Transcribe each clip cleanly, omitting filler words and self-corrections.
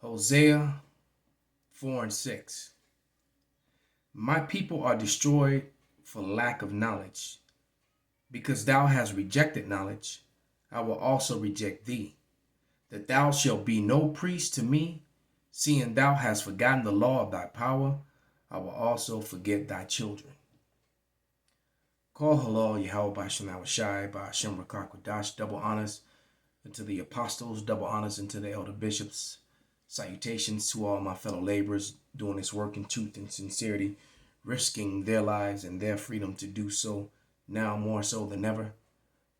Hosea 4 and 6. My people are destroyed for lack of knowledge. Because thou hast rejected knowledge, I will also reject thee, that thou shalt be no priest to me, seeing thou hast forgotten the law of thy power, I will also forget thy children. Call halal Yahweh Bashem Awashai by Hashem Rakakwadash, double honors unto the apostles, double honors unto the elder bishops. Salutations to all my fellow laborers doing this work in truth and sincerity, risking their lives and their freedom to do so, now more so than ever.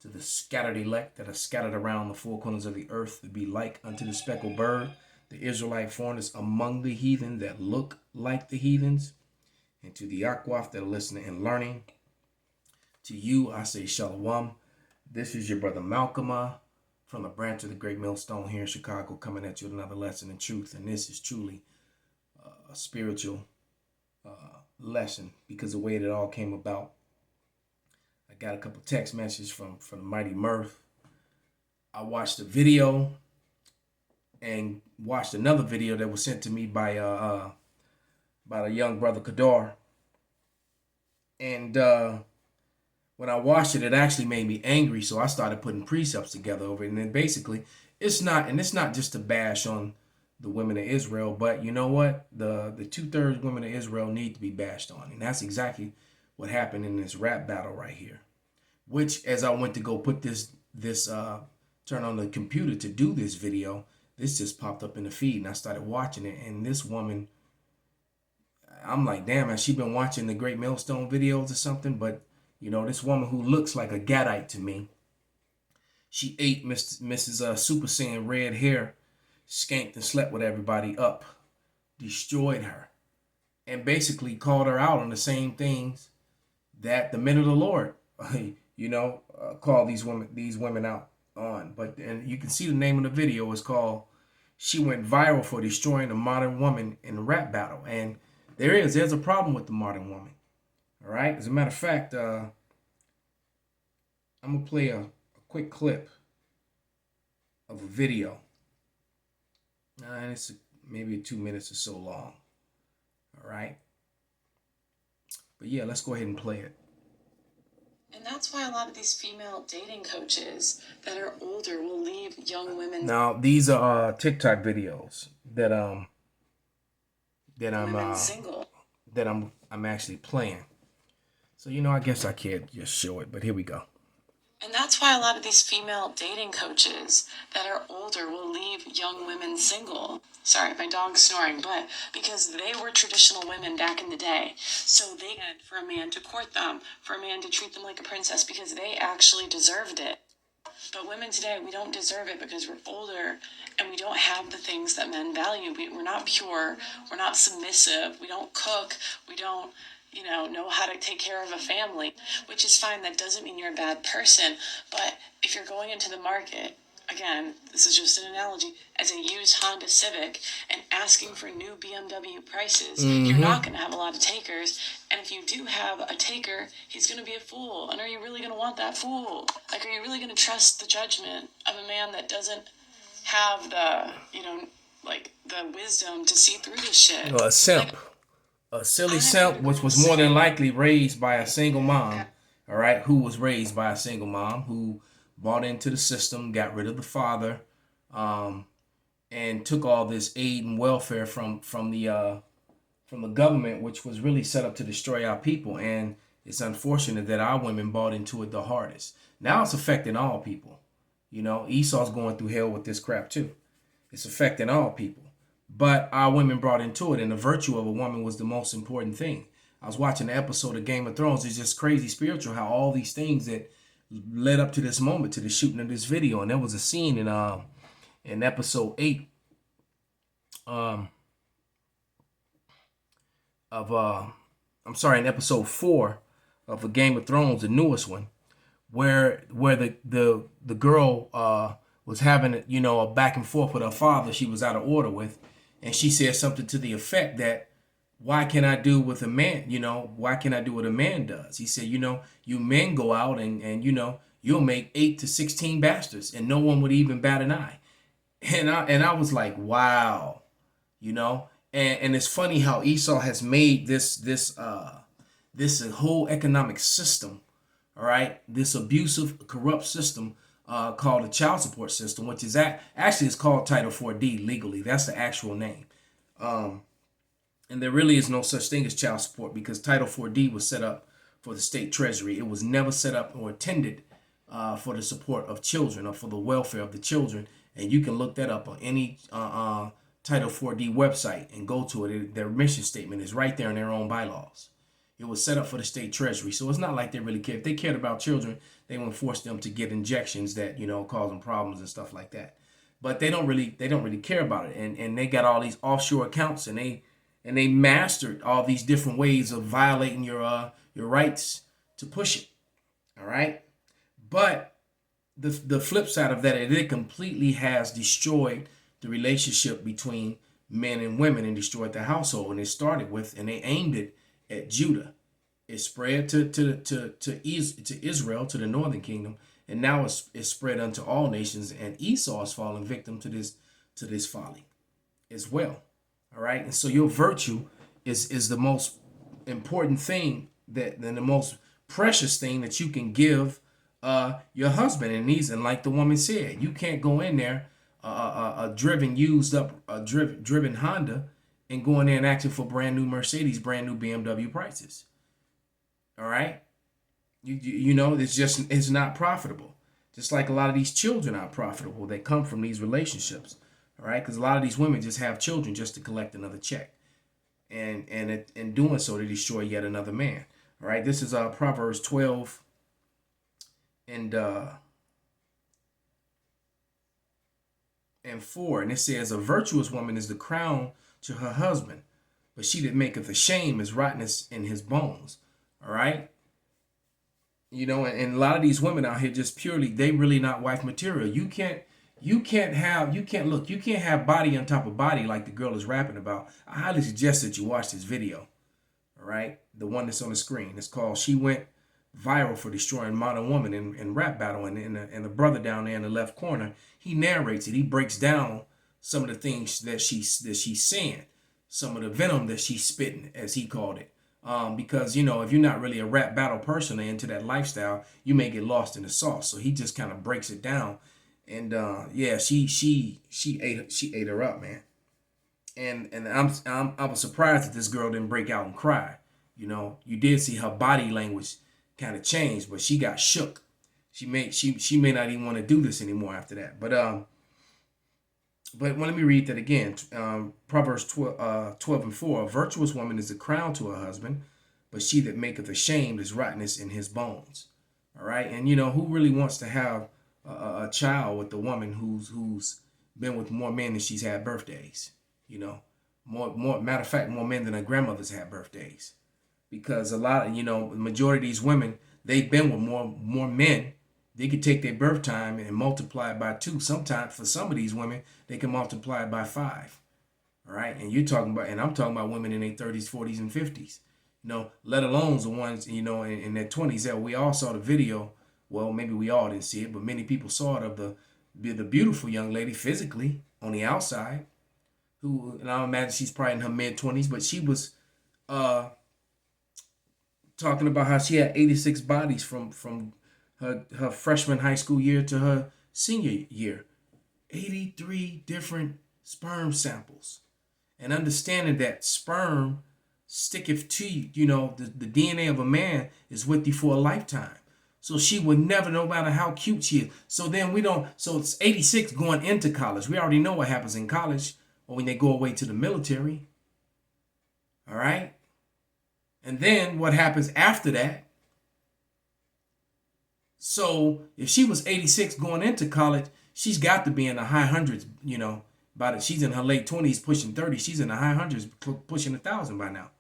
To the scattered elect that are scattered around the four corners of the earth, to be like unto the speckled bird, the Israelite foreigners among the heathen that look like the heathens, and to the Akwaf that are listening and learning. To you I say Shalom. This is your brother Malcolm from the branch of the Great Millstone here in Chicago, coming at you with another lesson in truth. And this is truly a spiritual lesson, because the way it all came about. I got a couple text messages from Mighty Murph. I watched a video and watched another video that was sent to me by the young brother Kadar. And when I watched it, it actually made me angry. So I started putting precepts together over it. And then basically, it's not just to bash on the women of Israel, but you know what? The 2/3 women of Israel need to be bashed on. And that's exactly what happened in this rap battle right here. Which, as I went to go put this turn on the computer to do this video, this just popped up in the feed, and I started watching it. And this woman, I'm like, damn, has she been watching the Great Millstone videos or something? But you know, this woman who looks like a Gadite to me, she ate Mrs. Super Saiyan red hair, skanked and slept with everybody up, destroyed her, and basically called her out on the same things that the men of the Lord, call these women out on. But and you can see the name of the video is called "She Went Viral for Destroying a Modern Woman in a Rap Battle." And there's a problem with the modern woman. All right. As a matter of fact, I'm gonna play a quick clip of a video, and it's maybe 2 minutes or so long. All right. But yeah, let's go ahead and play it. And that's why a lot of these female dating coaches that are older will leave young women. Now, these are TikTok videos that single. that I'm actually playing. So I guess I can't just show it, but here we go. And that's why a lot of these female dating coaches that are older will leave young women single. Sorry, my dog's snoring, but because they were traditional women back in the day. So they had for a man to court them, for a man to treat them like a princess, because they actually deserved it. But women today, we don't deserve it because we're older and we don't have the things that men value. We're not pure, we're not submissive, we don't cook, we don't know how to take care of a family, which is fine. That doesn't mean you're a bad person. But if you're going into the market, again, this is just an analogy, as a used Honda Civic and asking for new BMW prices, you're not going to have a lot of takers. And if you do have a taker, he's going to be a fool. And are you really going to want that fool? Like, are you really going to trust the judgment of a man that doesn't have the, the wisdom to see through this shit? A simp. A silly simp, which was more than likely raised by a single mom, all right, who was raised by a single mom who bought into the system, got rid of the father, and took all this aid and welfare from the government, which was really set up to destroy our people. And it's unfortunate that our women bought into it the hardest. Now it's affecting all people. Esau's going through hell with this crap too. It's affecting all people. But our women brought into it, and the virtue of a woman was the most important thing. I was watching an episode of Game of Thrones. It's just crazy spiritual how all these things that led up to this moment, to the shooting of this video. And there was a scene in episode 8 in episode 4 of a Game of Thrones, the newest one, where the girl was having a back and forth with her father she was out of order with. And she said something to the effect that, why can't I do what a man, why can't I do what a man does? He said, you men go out and you'll make 8 to 16 bastards and no one would even bat an eye. And I was like, wow, you know. And it's funny how Esau has made this whole economic system, all right, this abusive, corrupt system called the child support system, which is actually it's called Title 4D legally. That's the actual name. And there really is no such thing as child support because Title 4D was set up for the state treasury. It was never set up or intended for the support of children or for the welfare of the children. And you can look that up on any Title 4D website and go to it. Their mission statement is right there in their own bylaws. It was set up for the state treasury. So it's not like they really care. If they cared about children, they wouldn't force them to get injections that, cause them problems and stuff like that. But they don't really care about it. And they got all these offshore accounts and they mastered all these different ways of violating your rights to push it. All right. But the flip side of that is it completely has destroyed the relationship between men and women and destroyed the household. And it started with, and they aimed it at Judah. It spread to Israel, to the northern kingdom, and now it's spread unto all nations. And Esau is falling victim to this folly as well. All right, and so your virtue is the most important thing the most precious thing that you can give your husband. And like the woman said, you can't go in there a driven Honda and go in there and asking for brand new Mercedes, brand new BMW prices. All right, it's not profitable. Just like a lot of these children aren't profitable. They come from these relationships. All right, because a lot of these women just have children just to collect another check, and in doing so, they destroy yet another man. All right, this is Proverbs 12 and 4, and it says, "A virtuous woman is the crown to her husband, but she that maketh a shame is rottenness in his bones." All right, and a lot of these women out here just purely, they really not wife material. You can't have body on top of body like the girl is rapping about. I highly suggest that you watch this video. All right, the one that's on the screen. It's called "She Went Viral for Destroying Modern Woman" in rap battle. And the brother down there in the left corner, he narrates it. He breaks down some of the things that she's saying, some of the venom that she's spitting, as he called it. Because if you're not really a rap battle person or into that lifestyle, you may get lost in the sauce. So he just kind of breaks it down. And she ate her up, man. And I was surprised that this girl didn't break out and cry. You did see her body language kind of change, but she got shook. She may not even want to do this anymore after that. But let me read that again. Proverbs 12 and 4. "A virtuous woman is a crown to her husband, but she that maketh ashamed is rottenness in his bones." All right, and who really wants to have a child with a woman who's been with more men than she's had birthdays? More matter of fact, more men than her grandmother's had birthdays, because a lot of the majority of these women, they've been with more men. They could take their birth time and multiply it by 2. Sometimes for some of these women, they can multiply it by 5. All right, and I'm talking about women in their 30s, 40s, and 50s. Let alone the ones in their 20s. That we all saw the video. Well, maybe we all didn't see it, but many people saw it of the beautiful young lady physically on the outside, and I imagine she's probably in her mid-20s, but she was talking about how she had 86 bodies from her freshman high school year to her senior year. 83 different sperm samples. And understanding that sperm sticketh to you, the DNA of a man is with you for a lifetime. So she would never, no matter how cute she is. So it's 86 going into college. We already know what happens in college or when they go away to the military. All right? And then what happens after that? So if she was 86 going into college, she's got to be in the high hundreds, she's in her late 20s, pushing 30. She's in the high hundreds, pushing 1,000 by now.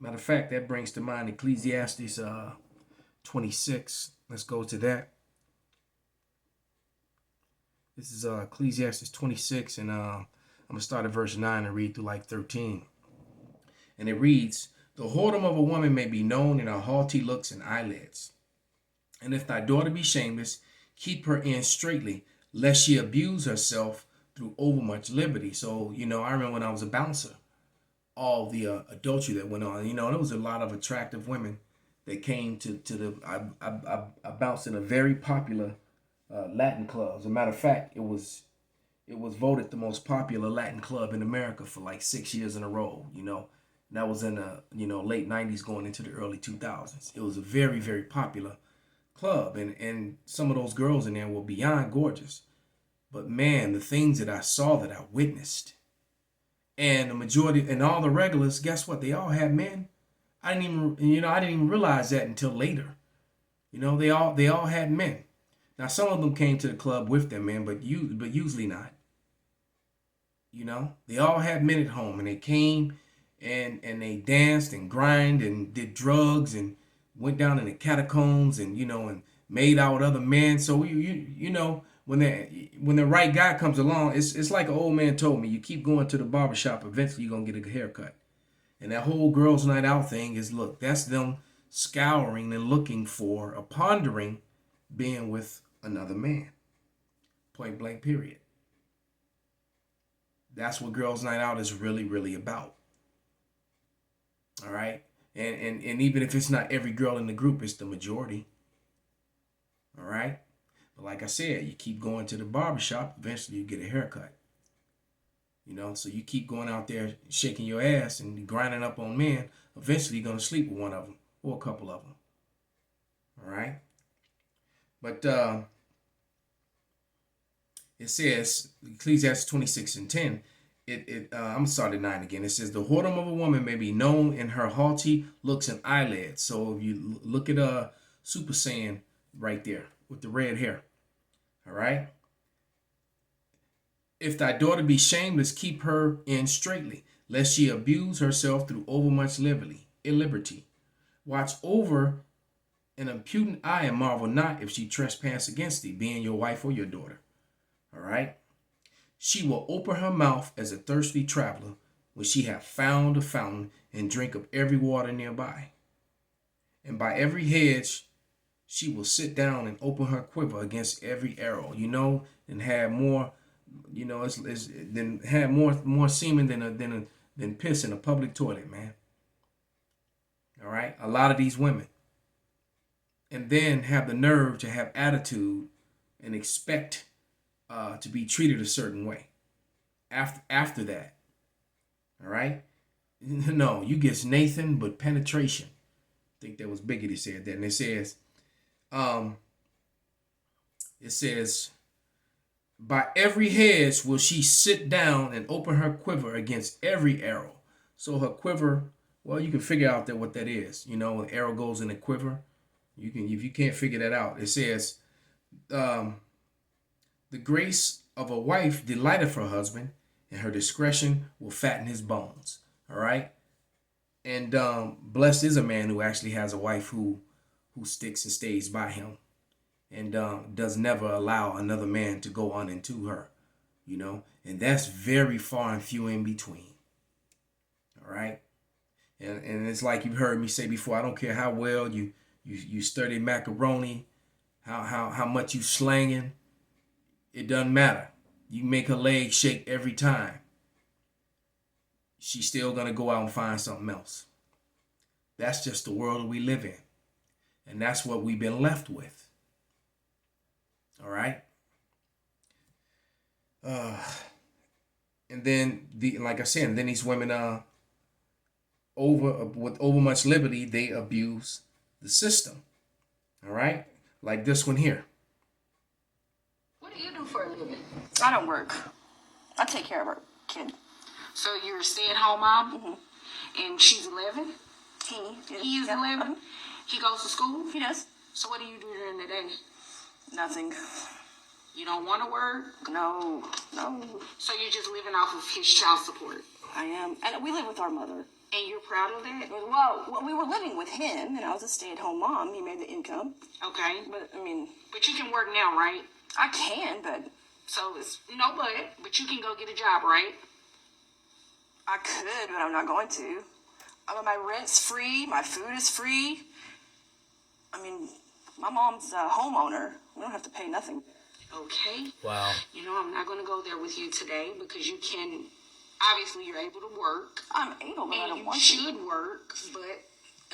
Matter of fact, that brings to mind Ecclesiastes 26. Let's go to that. This is Ecclesiastes 26, and I'm going to start at verse 9 and read through like 13. And it reads, "The whoredom of a woman may be known in her haughty looks and eyelids. And if thy daughter be shameless, keep her in straitly, lest she abuse herself through overmuch liberty. So, I remember when I was a bouncer, all the adultery that went on. There was a lot of attractive women that came to the. I bounced in a very popular Latin club. As a matter of fact, it was voted the most popular Latin club in America for like 6 years in a row. And that was in the late '90s going into the early 2000s. It was a very very popular club, and some of those girls in there were beyond gorgeous. But man, the things that I saw, that I witnessed, and the majority and all the regulars, guess what? They all had men. I didn't even realize that until later. They all had men. Now some of them came to the club with them, man, but usually not. They all had men at home, and they came and they danced and grinded and did drugs and went down in the catacombs and made out with other men. So when the right guy comes along, it's like an old man told me, you keep going to the barbershop, eventually you're gonna get a haircut. And that whole girls' night out thing is, look, that's them scouring and looking for or pondering being with another man. Point blank, period. That's what girls' night out is really, really about. All right. And even if it's not every girl in the group, it's the majority. All right. But like I said, you keep going to the barbershop, eventually you get a haircut. So you keep going out there shaking your ass and grinding up on men, eventually you're going to sleep with one of them or a couple of them. All right. But it says, Ecclesiastes 26:10, I'm sorry, 9 again. It says, the whoredom of a woman may be known in her haughty looks and eyelids. So if you look at Super Saiyan right there with the red hair. All right. If thy daughter be shameless, keep her in straitly, lest she abuse herself through overmuch liberty. Watch over an impudent eye and marvel not if she trespass against thee, being your wife or your daughter. All right. She will open her mouth as a thirsty traveler when she have found a fountain and drink of every water nearby. And by every hedge she will sit down and open her quiver against every arrow, and have more, then have more semen than piss in a public toilet, man. All right, a lot of these women, and then have the nerve to have attitude and expect to be treated a certain way. After that, all right. No, you get Nathan but penetration. I think that was Biggie that said that, and it says, by every hedge will she sit down and open her quiver against every arrow. So her quiver, well, you can figure out what that is. An arrow goes in a quiver. If you can't figure that out, it says, the grace of a wife delighteth her husband, and her discretion will fatten his bones. All right. And blessed is a man who actually has a wife who sticks and stays by him, and does never allow another man to go on into her, and that's very far and few in between. All right. And it's like you've heard me say before, I don't care how well you study macaroni, how much you slanging, it doesn't matter. You make her leg shake every time, she's still gonna go out and find something else. That's just the world we live in, and that's what we've been left with. All right. And then like I said, and then these women with overmuch liberty, they abuse the system. All right, like this one here. What do you do for a living? I don't work. I take care of our kid. So you're a stay-at-home mom? Mm-hmm. And she's 11? He is 11? Uh-huh. He goes to school? He does. So what do you do during the day? Nothing. You don't want to work? No. So you're just living off of his child support? I am. And we live with our mother. And you're proud of that? Well, we were living with him, and I was a stay-at-home mom. He made the income. Okay. But you can work now, right? I can, but... So it's no but you can go get a job, right? I could, but I'm not going to. My rent's free. My food is free. My mom's a homeowner. We don't have to pay nothing. Okay? Wow. You know, I'm not going to go there with you today because you can, obviously, you're able to work. I'm able, but I And don't you want to. should work, but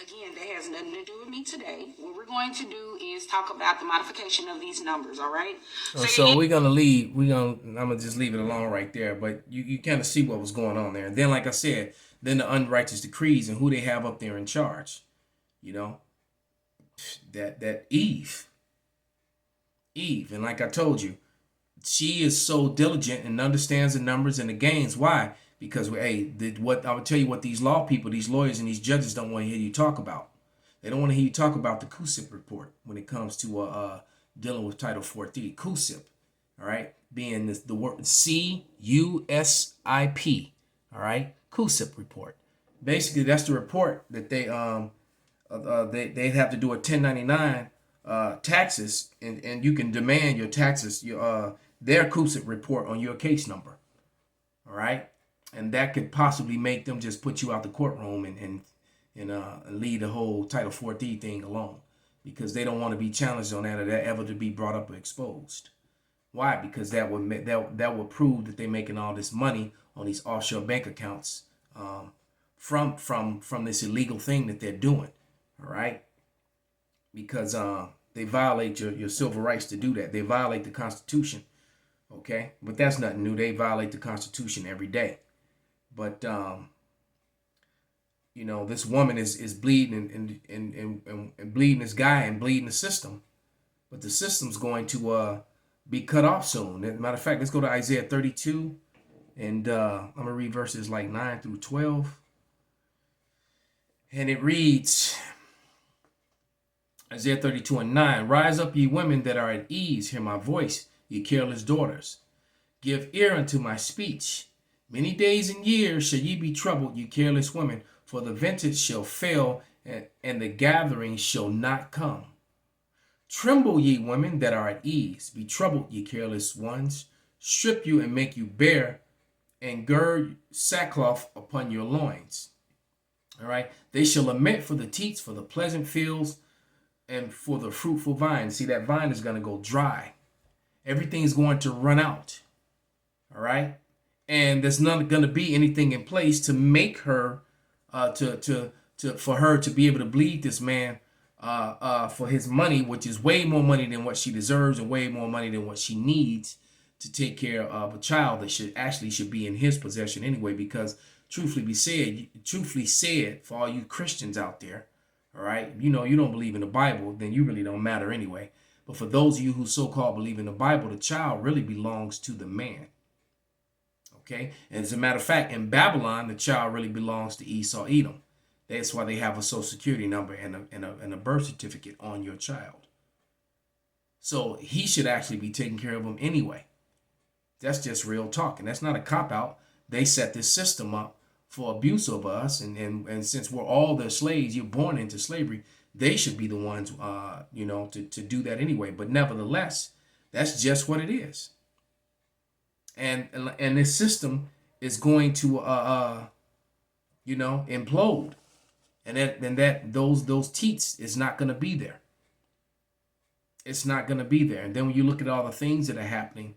again, that has nothing to do with me today. What we're going to do is talk about the modification of these numbers, all right? So we're gonna leave. I'm gonna just leave it alone right there. But you kind of see what was going on there. And then, like I said, then the unrighteous decrees and who they have up there in charge. You know, that Eve, and like I told you, she is so diligent and understands the numbers and the gains. Why? Because what I would tell you, what these law people, these lawyers, and these judges don't want to hear you talk about. They don't want to hear you talk about the CUSIP report when it comes to dealing with Title 14. CUSIP, all right, being the word CUSIP, all right, CUSIP report. Basically, that's the report that they have to do a 1099 taxes, and you can demand your taxes, their CUSIP report on your case number. All right, and that could possibly make them just put you out the courtroom and leave the whole Title 14 thing alone, because they don't want to be challenged on that or that ever to be brought up or exposed. Why? Because that would prove that they're making all this money on these offshore bank accounts from this illegal thing that they're doing. All right, because they violate your civil rights to do that. They violate the Constitution. Okay, but that's nothing new. They violate the Constitution every day. But this woman is bleeding and bleeding this guy and bleeding the system. But the system's going to be cut off soon. As a matter of fact, let's go to Isaiah 32, and I'm gonna read verses like 9 through 12, and it reads. Isaiah 32 and 9, rise up, ye women that are at ease, hear my voice, ye careless daughters. Give ear unto my speech. Many days and years shall ye be troubled, ye careless women, for the vintage shall fail, and the gathering shall not come. Tremble, ye women that are at ease, be troubled, ye careless ones. Strip you and make you bare, and gird sackcloth upon your loins. All right, they shall lament for the teats, for the pleasant fields, and for the fruitful vine. See, that vine is going to go dry. Everything's going to run out. All right, and there's not going to be anything in place to make her, for her to be able to bleed this man for his money, which is way more money than what she deserves and way more money than what she needs to take care of a child that should be in his possession anyway. Because truthfully said, for all you Christians out there, all right, you don't believe in the Bible, then you really don't matter anyway. But for those of you who so-called believe in the Bible, the child really belongs to the man. Okay, and as a matter of fact, in Babylon, the child really belongs to Esau Edom. That's why they have a social security number and a birth certificate on your child. So he should actually be taking care of them anyway. That's just real talk, and that's not a cop-out. They set this system up for abuse of us, and since we're all their slaves, you're born into slavery, they should be the ones, to do that anyway. But nevertheless, that's just what it is. And this system is going to, implode, and those teats is not going to be there. It's not going to be there. And then when you look at all the things that are happening,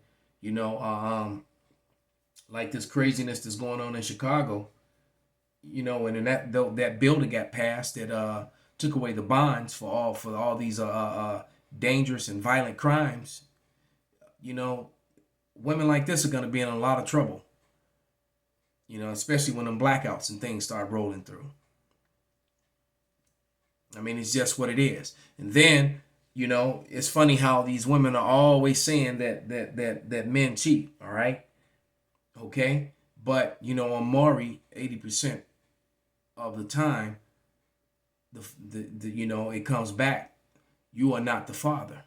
like this craziness that's going on in Chicago. And then that bill that got passed that took away the bonds for all these dangerous and violent crimes. Women like this are going to be in a lot of trouble. Especially when them blackouts and things start rolling through. I mean, it's just what it is. And then, it's funny how these women are always saying that men cheat. All right, okay, but on Maury, 80% of the time, it comes back, you are not the father.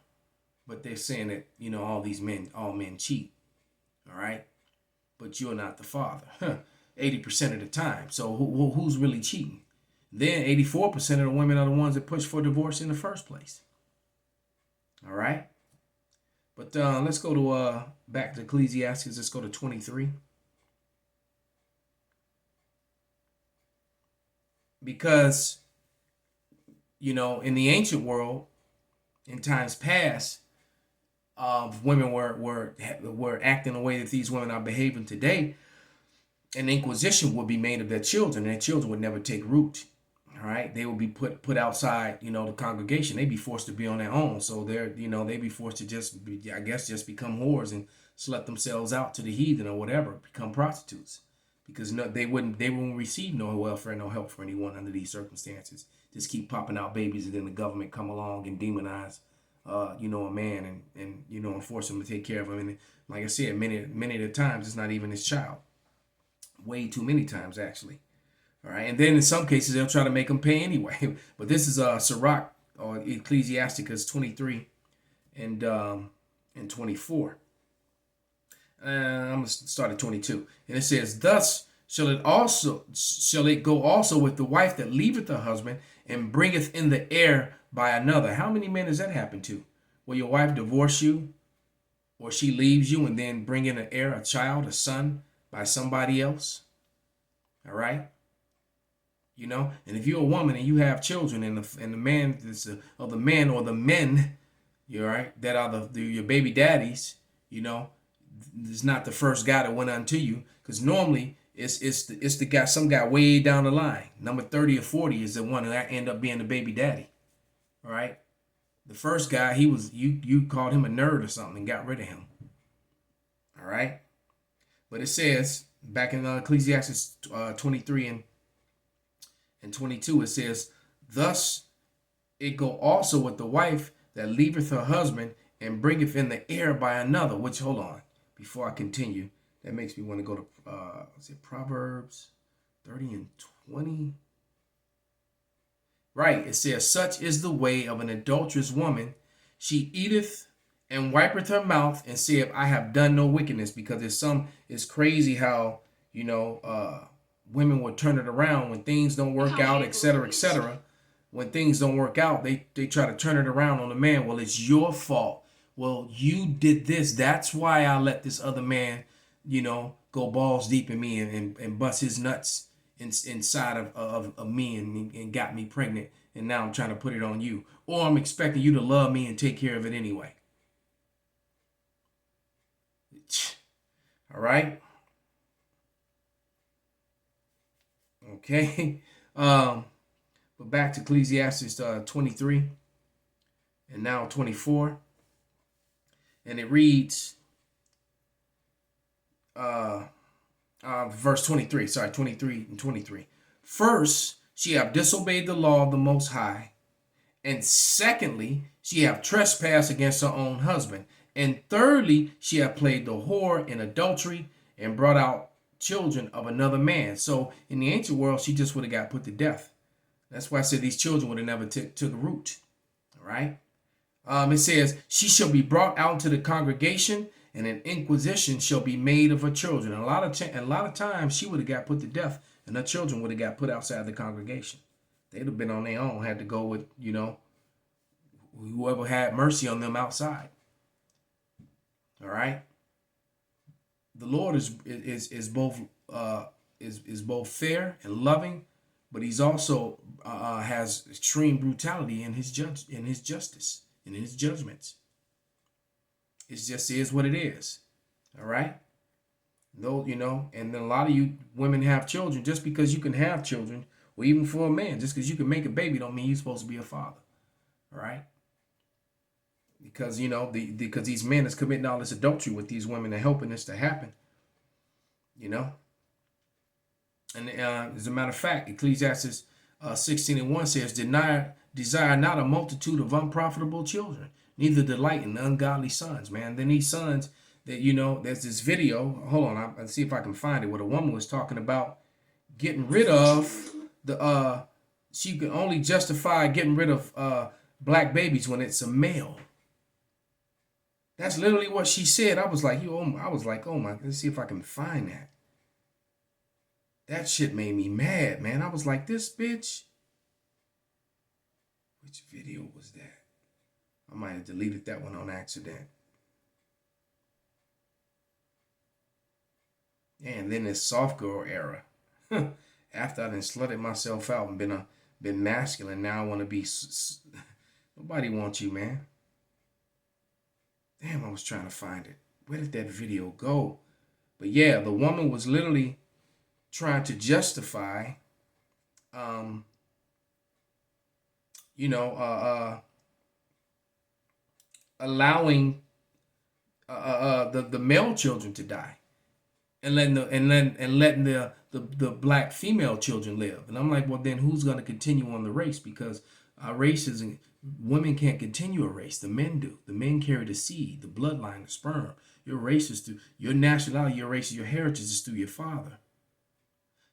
But they're saying that all men cheat. All right, but you're not the father. 80% of the time. So who's really cheating? Then 84% of the women are the ones that push for divorce in the first place. All right, but let's go to back to Ecclesiastes. Let's go to 23. Because, in the ancient world, in times past, women were acting the way that these women are behaving today, an inquisition would be made of their children, and their children would never take root. All right, they would be put outside, the congregation. They'd be forced to be on their own. So they'd be forced to just be, I guess, just become whores and slut themselves out to the heathen or whatever, become prostitutes, because they wouldn't receive no welfare, no help for anyone under these circumstances. Just keep popping out babies, and then the government come along and demonize, a man and force him to take care of him. And like I said, many of the times it's not even his child. Way too many times, actually. All right, and then in some cases they'll try to make them pay anyway. But this is Sirach or Ecclesiasticus 23 and 24. I'm gonna start at 22, and it says, "Thus shall it go also with the wife that leaveth her husband and bringeth in the heir by another." How many men does that happen to? Will your wife divorce you, or she leaves you and then bring in an heir, a child, a son, by somebody else? All right. And if you're a woman and you have children, and the man or the men you're right, that are your baby daddies, is not the first guy that went unto you, because normally it's the guy, some guy way down the line, number 30 or 40 is the one that end up being the baby daddy. All right, the first guy, he was you called him a nerd or something and got rid of him. All right, but it says back in Ecclesiastes 23 and 22, it says, "Thus it go also with the wife that leaveth her husband and bringeth in the heir by another." Which, hold on, before I continue, that makes me want to go to Proverbs 30 and 20. Right, it says, "Such is the way of an adulterous woman. She eateth and wipeth her mouth and saith, I have done no wickedness." Because it's crazy how, women will turn it around when things don't work out, etc., etc. When things don't work out, they try to turn it around on the man. Well, it's your fault. Well, you did this. That's why I let this other man, go balls deep in me and bust his nuts inside of me and got me pregnant. And now I'm trying to put it on you. Or I'm expecting you to love me and take care of it anyway. All right. Okay. But back to Ecclesiastes 23 and now 24. And it reads, verse 23, 23 and 23. "First, she have disobeyed the law of the Most High. And secondly, she have trespassed against her own husband. And thirdly, she have played the whore in adultery and brought out children of another man." So in the ancient world, she just would have got put to death. That's why I said these children would have never took root. All right. It says, "She shall be brought out to the congregation, and an inquisition shall be made of her children." A lot of times she would have got put to death, and her children would have got put outside the congregation. They'd have been on their own, had to go with, whoever had mercy on them outside. All right. The Lord is both fair and loving, but He's also has extreme brutality in His justice, in His judgments. It just is what it is. All right. Though, and then a lot of you women have children. Just because you can have children, or even for a man, just because you can make a baby, don't mean you're supposed to be a father. All right. Because because these men is committing all this adultery with these women and helping this to happen. And as a matter of fact, Ecclesiastes 16:1 says, "Desire not a multitude of unprofitable children, neither delight in ungodly sons." Man, then these sons that there's this video. Hold on, I'll see if I can find it. Where a woman was talking about getting rid of the she could only justify getting rid of black babies when it's a male. That's literally what she said. I was like, oh my, let's see if I can find that. That shit made me mad, man. I was like, this bitch. Which video was that? I might have deleted that one on accident. And then this soft girl era. After I done slutted myself out and been masculine, now I want to be. Nobody wants you, man. Damn, I was trying to find it. Where did that video go? But yeah, the woman was literally trying to justify, um, you know, allowing the male children to die, and letting the black female children live. And I'm like, well, then who's going to continue on the race? Because our race isn't. Women can't continue a race. The men do. The men carry the seed, the bloodline, the sperm. Your race is through your nationality. Your race, your heritage is through your father.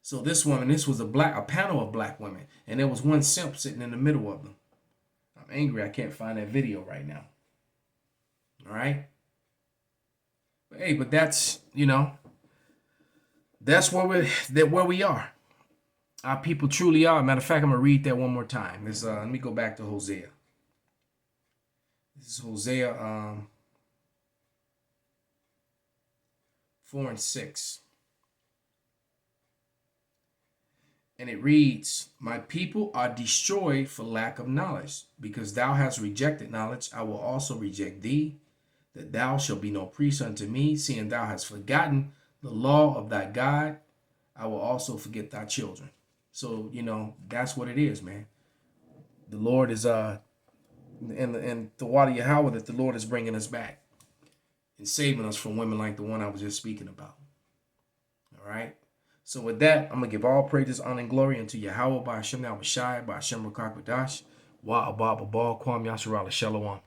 So this woman, this was a panel of black women, and there was one simp sitting in the middle of them. I'm angry. I can't find that video right now. All right. But hey, but that's that's where we are. Our people truly are. Matter of fact, I'm gonna read that one more time. Let me go back to Hosea. This is Hosea 4 and 6. And it reads, my people are destroyed for lack of knowledge. Because thou hast rejected knowledge, I will also reject thee, that thou shalt be no priest unto me, seeing thou hast forgotten the law of thy God, I will also forget thy children. So, that's what it is, man. The Lord is, and the water Yahweh, that the Lord is bringing us back and saving us from women like the one I was just speaking about. All right. So with that, I'm going to give all praises, honor, and glory unto Yahweh by Hashem Al Shai, by Hashem Rakakwadash, Wa Abba Babal, Kwam Yasharala Shalom.